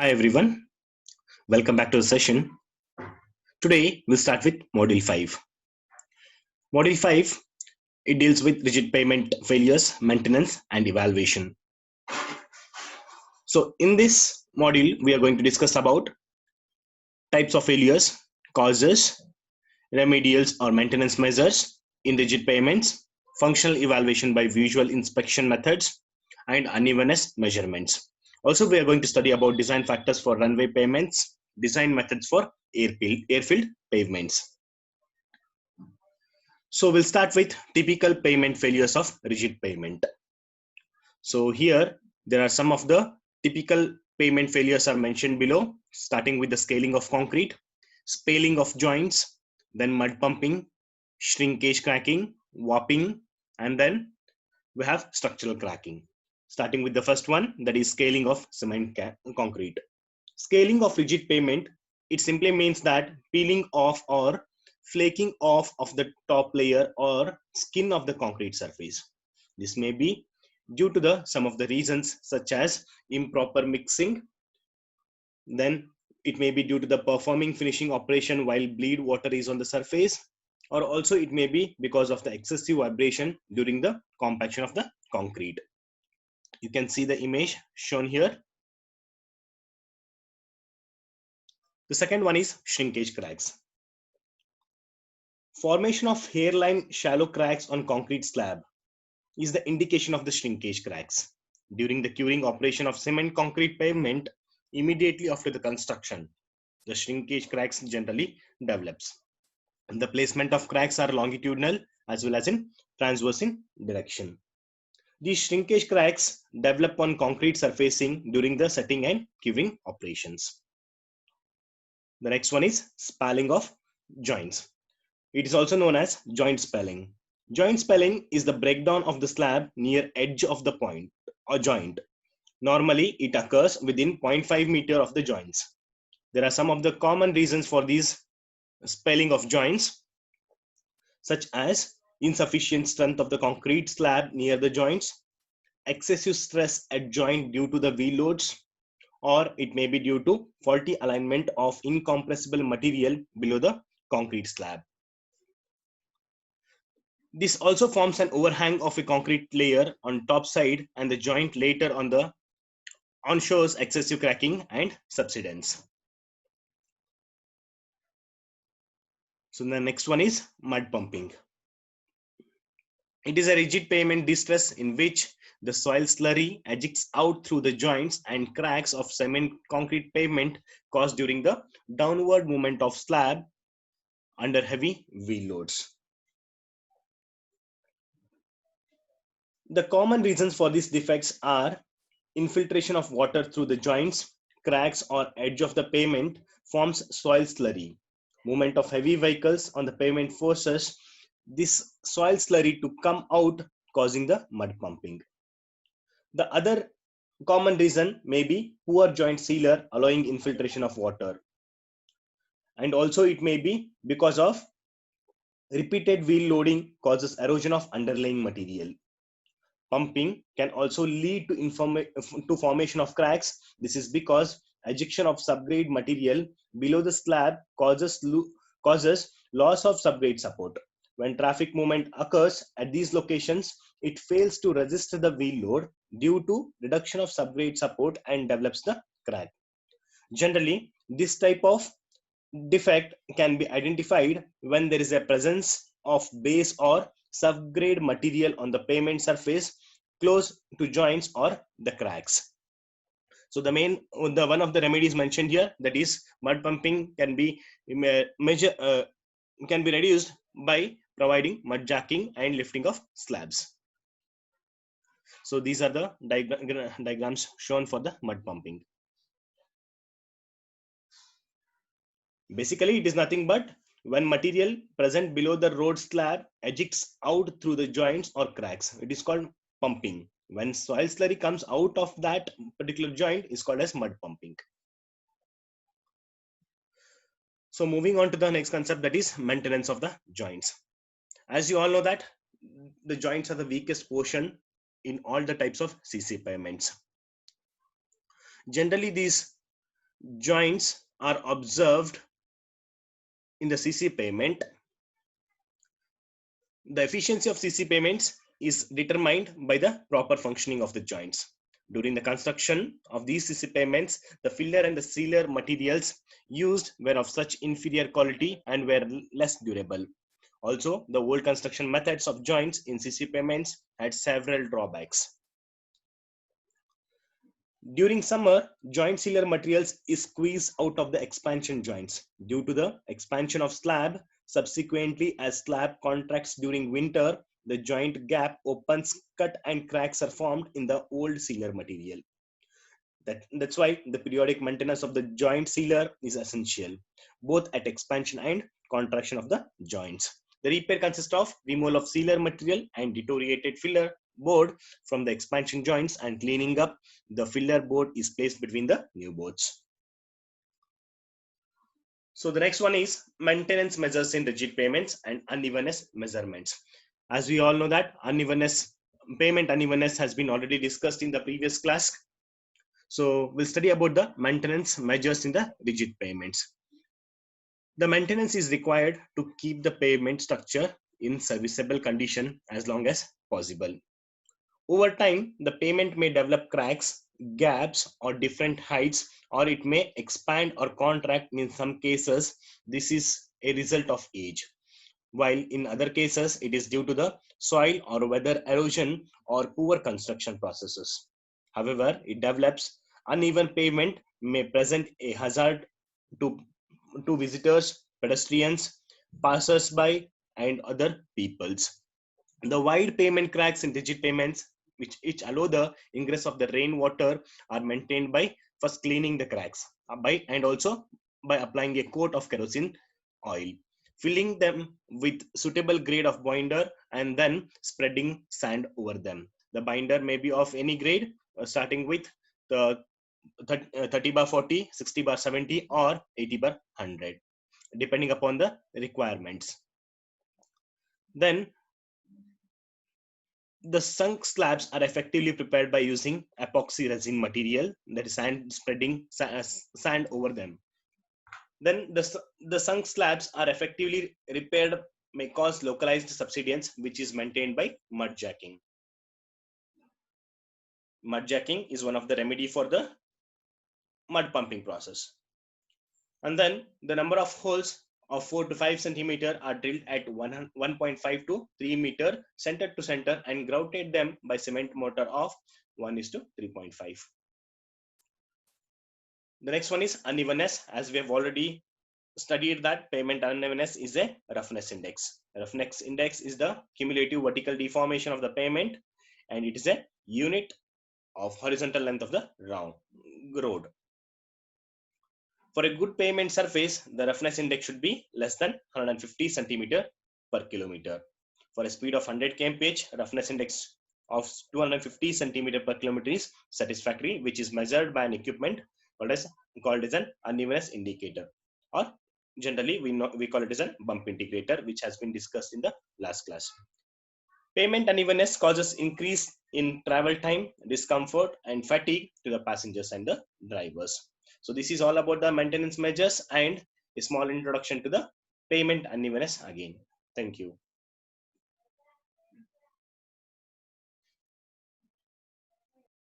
Hi everyone, welcome back to the session. Today we'll start with Module 5. Module 5, it deals with rigid payment failures, maintenance and evaluation. So in this module, we are going to discuss about types of failures, causes, remedials or maintenance measures in rigid payments, functional evaluation by visual inspection methods, and unevenness measurements. Also, we are going to study about design factors for runway payments, design methods for airfield pavements. So we'll start with typical payment failures of rigid payment. So here, there are some of the typical payment failures are mentioned below, starting with the scaling of concrete, spalling of joints, then mud pumping, shrinkage cracking, warping, and then we have structural cracking. Starting with the first one, that is scaling of cement concrete. Scaling of rigid pavement, it simply means that peeling off or flaking off of the top layer or skin of the concrete surface. This may be due to some of the reasons such as improper mixing. Then it may be due to the performing finishing operation while bleed water is on the surface, or also it may be because of the excessive vibration during the compaction of the concrete. You can see the image shown here. The second one is shrinkage cracks. Formation of hairline shallow cracks on concrete slab is the indication of the shrinkage cracks. During the curing operation of cement concrete pavement, immediately after the construction, the shrinkage cracks generally develops. And the placement of cracks are longitudinal as well as in transverse in direction. These shrinkage cracks develop on concrete surfacing during the setting and curing operations. The next one is spalling of joints. It is also known as joint spalling. Joint spalling is the breakdown of the slab near edge of the point or joint. Normally, it occurs within 0.5 meter of the joints. There are some of the common reasons for these spalling of joints, such as insufficient strength of the concrete slab near the joints, excessive stress at joint due to the wheel loads, or it may be due to faulty alignment of incompressible material below the concrete slab. This also forms an overhang of a concrete layer on top side, and the joint later on shows excessive cracking and subsidence. So the next one is mud pumping. It is a rigid pavement distress in which the soil slurry ejects out through the joints and cracks of cement concrete pavement caused during the downward movement of slab under heavy wheel loads. The common reasons for these defects are infiltration of water through the joints, cracks or edge of the pavement forms soil slurry. Movement of heavy vehicles on the pavement forces this soil slurry to come out, causing the mud pumping. The other common reason may be poor joint sealer allowing infiltration of water. And also it may be because of repeated wheel loading causes erosion of underlying material. Pumping can also lead to formation of cracks. This is because ejection of subgrade material below the slab causes loss of subgrade support. When traffic movement occurs at these locations, it fails to resist the wheel load due to reduction of subgrade support and develops the crack. Generally, this type of defect can be identified when there is a presence of base or subgrade material on the pavement surface close to joints or the cracks. So the one of the remedies mentioned here, that is mud pumping, can be reduced by providing mud jacking and lifting of slabs. So these are the diagrams shown for the mud pumping. Basically, it is nothing but when material present below the road slab ejects out through the joints or cracks. It is called pumping. When soil slurry comes out of that particular joint, is called as mud pumping. So moving on to the next concept, that is maintenance of the joints. As you all know that the joints are the weakest portion in all the types of CC pavements. Generally, these joints are observed in the CC payment, the efficiency of CC payments is determined by the proper functioning of the joints. During the construction of these CC payments, the filler and the sealer materials used were of such inferior quality and were less durable. Also, the old construction methods of joints in CC payments had several drawbacks. During summer, joint sealer materials is squeezed out of the expansion joints due to the expansion of slab. Subsequently, as slab contracts during winter, the joint gap opens, cut and cracks are formed in the old sealer material. That's why the periodic maintenance of the joint sealer is essential, both at expansion and contraction of the joints. The repair consists of removal of sealer material and deteriorated filler board from the expansion joints, and cleaning up the filler board is placed between the new boards. So the next one is maintenance measures in rigid payments and unevenness measurements. As we all know that payment unevenness has been already discussed in the previous class. So we'll study about the maintenance measures in the rigid payments. The maintenance is required to keep the payment structure in serviceable condition as long as possible. Over time, the payment may develop cracks, gaps, or different heights, or it may expand or contract. In some cases, this is a result of age, while in other cases, it is due to the soil or weather erosion or poor construction processes. However, it develops uneven pavement may present a hazard to, to visitors, pedestrians, passers-by, and other peoples. The wide pavement cracks in rigid payments, which allow the ingress of the rainwater, are maintained by first cleaning the cracks and also by applying a coat of kerosene oil, filling them with suitable grade of binder, and then spreading sand over them. The binder may be of any grade, starting with the 30 bar 40, 60 bar 70, or 80 bar 100, depending upon the requirements. Then the sunk slabs are effectively prepared by using epoxy resin material, that is spreading sand over them. Then the sunk slabs are effectively repaired may cause localized subsidence, which is maintained by mud jacking. Mud jacking is one of the remedy for the mud pumping process. And then the number of holes of 4 to 5 centimeter are drilled at 1.5 to 3 meter center to center and grouted them by cement mortar of 1:3.5. The next one is unevenness. As we have already studied that pavement unevenness is a roughness index. Roughness index is the cumulative vertical deformation of the pavement, and it is a unit of horizontal length of the road. For a good pavement surface, the roughness index should be less than 150 centimeter per kilometer. For a speed of 100 kmph, roughness index of 250 centimeter per kilometer is satisfactory, which is measured by an equipment called as an unevenness indicator, or generally we call it as a bump indicator, which has been discussed in the last class. Pavement unevenness causes increase in travel time, discomfort, and fatigue to the passengers and the drivers. So this is all about the maintenance measures and a small introduction to the pavement unevenness again. Thank you.